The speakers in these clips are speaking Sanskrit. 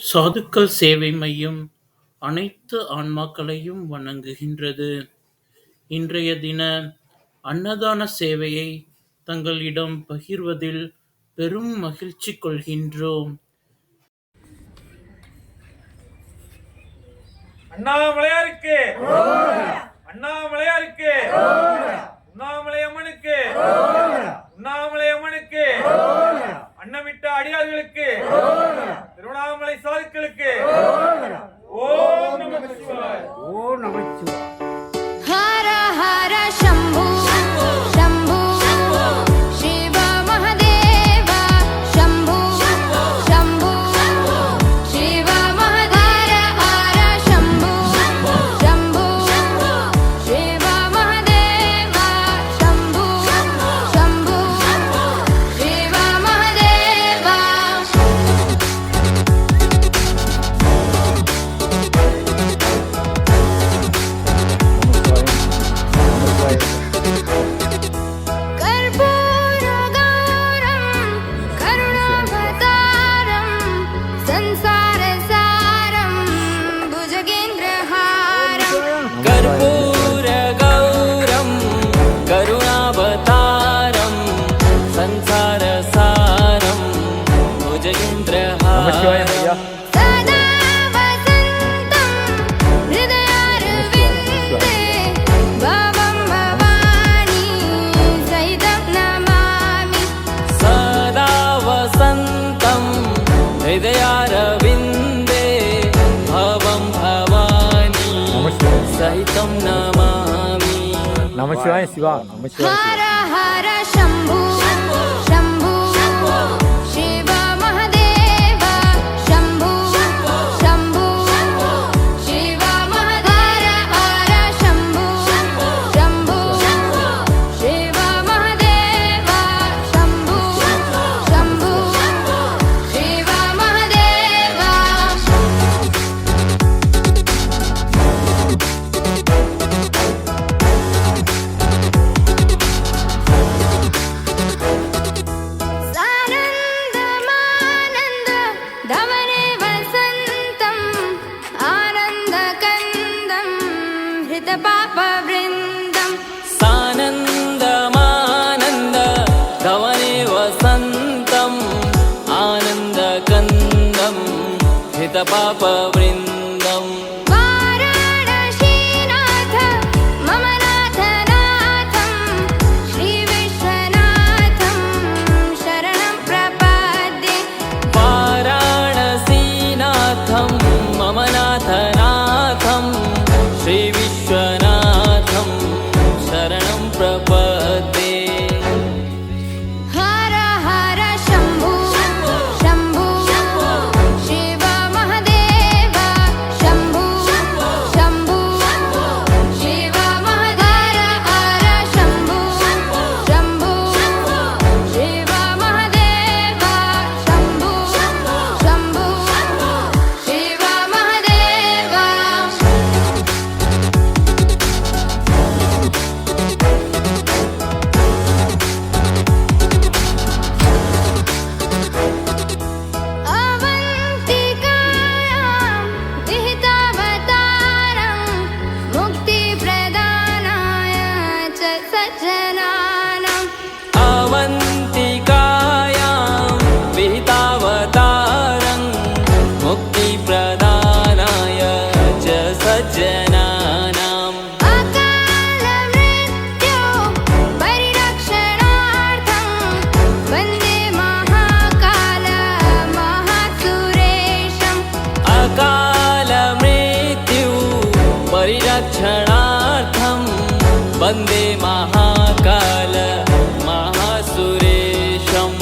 சாதுக்கள் சேவை மையம் அனைத்து ஆன்மாக்களையும் வணங்குகின்றது. இன்றைய தின அன்னதான சேவையை தங்களிடம் பகிர்வதில் பெரும் மகிழ்ச்சி கொள்கின்றோம். அண்ணாமலையாருக்கு, அண்ணாமலையாருக்கு, உண்ணாமலை அம்மனுக்கு, உண்ணாமலை அம்மனுக்கு, அன்னமிட்ட அடியார்களுக்கு, திருவண்ணாமலை சாதுக்களுக்கு ஓம் நம சிவாய. ஓம் நம சிவாய. ஹர ஹர சம்பு சம்பு சிவ மகாதேவ சம்பு சம்பு சிவ மகாதேவ ஹர சம்பு சம்பு சிவ மகாதேவ சம்பு சம்பு சிவ மகாதேவ. கர்ப்பூரகௌரம் கருணாவதாரம் சம்சாரசாரம் புஜகேந்திரஹாரம். कर्पूरगौरं करुणावतारं संसारसारं भुजगेन्द्रहारं சதா வசந்தம் ஹிருதயாரவிந்தே பவம் பவானி சைதம் நமாமி. सदा वसन्तं हृदयारविन्दे भवं भवानी सहितं नमामि. நம சிவாய சிவா. நம சிவாய சிவா. ஹர ஹர சம்பு சம்பு சிவ மகாதேவ சம்பு சம்பு சிவ மகாதேவ ஹர சம்பு சம்பு சிவ மகாதேவ சம்பு சம்பு சிவ மகாதேவ. सानन्दमानन्द धवने वसन्तम् आनन्दकन्दं हृतपापवृन्दम्. सानन्दमानन्द धवने वसन्तम् आनन्दकन्दं हितपापवृन्दम्. वाराणसीनाथ मम नाथनाथं श्रीविश्वनाथं शरणं प्रपद्ये. वाराणसीनाथं मम नाथनाथं श्रीविश्वनाथं शरणं प्रपद्ये. हर हर शम्भु शम्भु शिव महादेव शम्भु शम्भु शिव महादेव हर शम्भु शम्भु शिव महादेव शम्भु शम्भु शिव महादेव. अवन्तिकायां विहितावतारं मुक्तिप्रदानाय च सज्जनानाम्. अवन्तिकायां विहितावतारं मुक्तिप्रदानाय च सज्जनानाम्. अकालमृत्यो परिरक्षणार्थं वन्दे महाकाल महासुरेशम्. अकालमृत्यु परिरक्षणार्थं वन्दे महाकाल महासुरेशम्.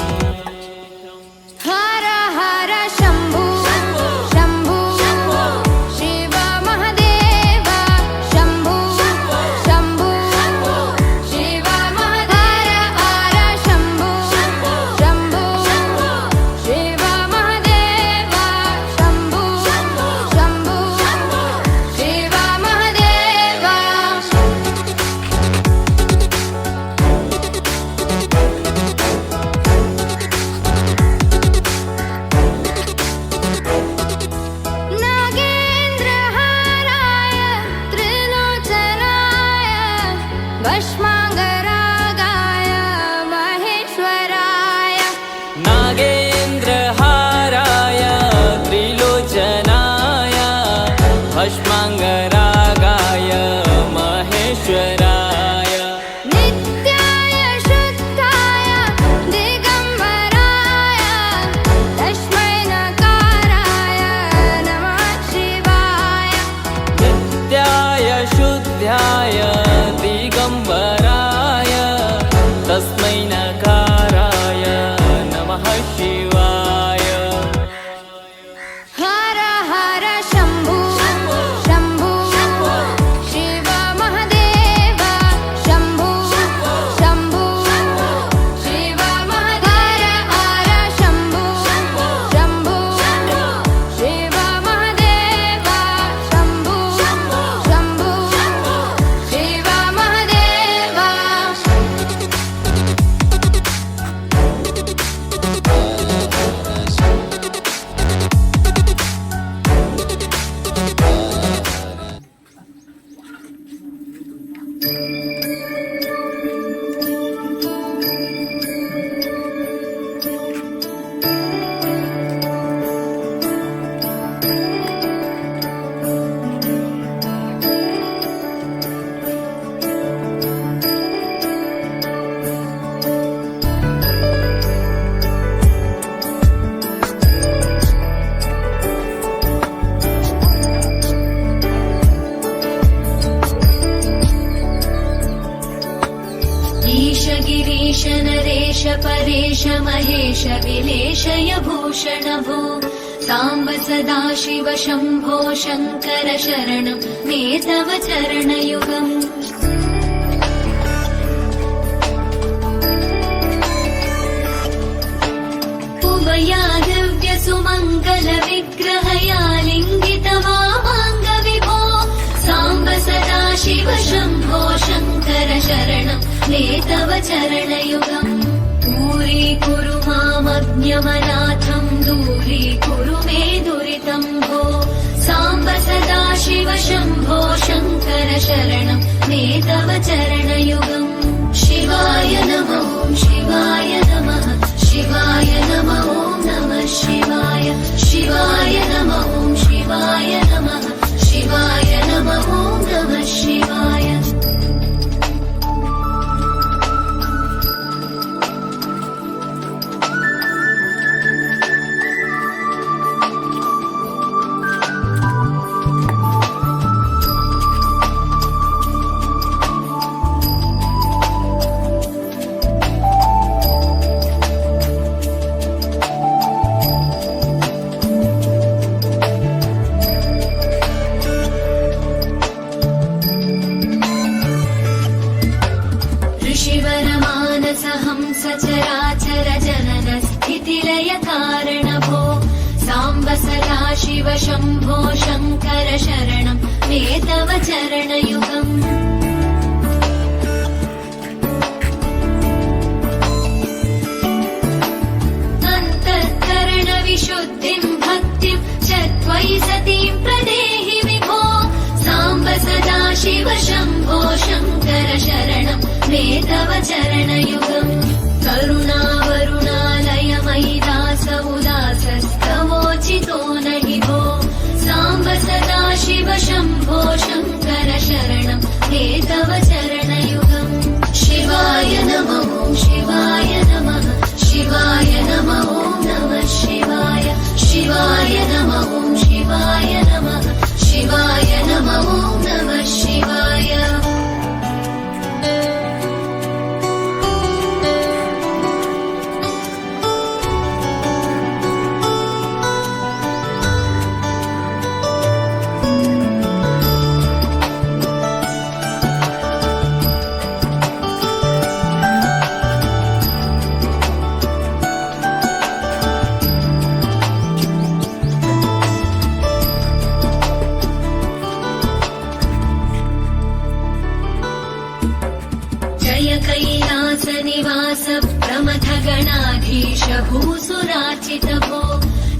हर हर शम्भु शम्भु शिव महादेव शम्भु शम्भु शिव महादेव हर शम्भु शम्भु शिव महादेव शम्भु शम्भु शिव महादेव. भस्माङ्गरागाय महेश्वराय नित्याय शुद्धाय दिगम्बराय तस्मै नकाराय नमः शिवाय नित्याय शुद्धाय दिगम्बराय तस्मै नकाराय नमः शिवाय हर हर शम्भो शम्भो शिव महादेव शम्भो शम्भो शिव महादेव हर शम्भो शम्भो शिव महादेव शम्भो शम्भो शिव महादेव ईश गिरीश नरेश परेश महेश विलेशय भूषण भो साम्ब सदा शिव शम्भो शङ्कर शरणं मे तव चरणयुगम् उमया दिव्य सुमङ्गल विग्रहया लिङ्गित वामाङ्ग विभो साम्ब सदा शिव शम्भो शङ्कर शरणं मे तव चरणयुगम् दूरीकुरु मामज्ञमनाथं दूरीकुरु मे दुरितं भो साम्ब सदा शिव शम्भो शङ्कर शरणं मे तव चरणयुगम् शिवाय नमः शिवाय नमः शिवाय नमः ॐ नमः शिवाय शिवाय नमः ॐ शिवाय नमः शिवाय नमः ॐ नमः शिवाय ऋषिवरमानसहंस चराचर जनन स्थितिलय कारण भो साम्ब सदा शिव शम्भो शङ्कर शरणं मे तव चरणयुगम् अन्तःकरण विशुद्धिं भक्तिं च त्वयि सतीं प्रदेहि विभो साम्ब सदा शिव शम्भो शङ्कर शरणं मे तव चरणयुगम् करुणावरुणालय मयि दास उदासस्तवोचितो न हि भो साम्ब सदा शिव शम्भो शङ्कर शरणं मे तव चरणयुगम् शिवाय नमः शिवाय नमः शिवाय नमः ॐ नमः शिवाय शिवाय नमः शिवाय नमः शिवाय नमः ॐ नमः शिवाय कैलासनिवास प्रमथ गणाधीश भूसुराचित भो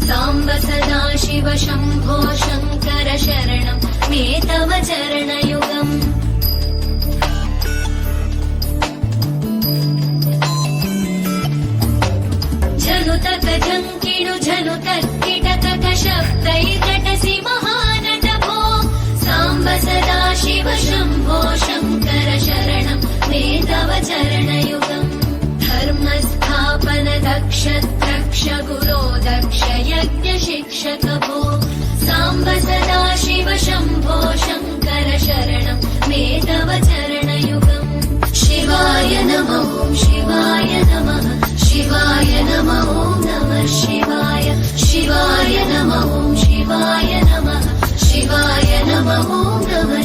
साम्ब सदा शिव शम्भो शङ्कर शरणं मे तव चरणयुगम् झनुतक झङ्किणु झनुतक्किटकट शब्दैकटसि महानट भो शिवाय नमः शिवाय नमः ॐ नमः शिवाय शिवाय नमः ॐ शिवाय नमः शिवाय नमः ॐ नमः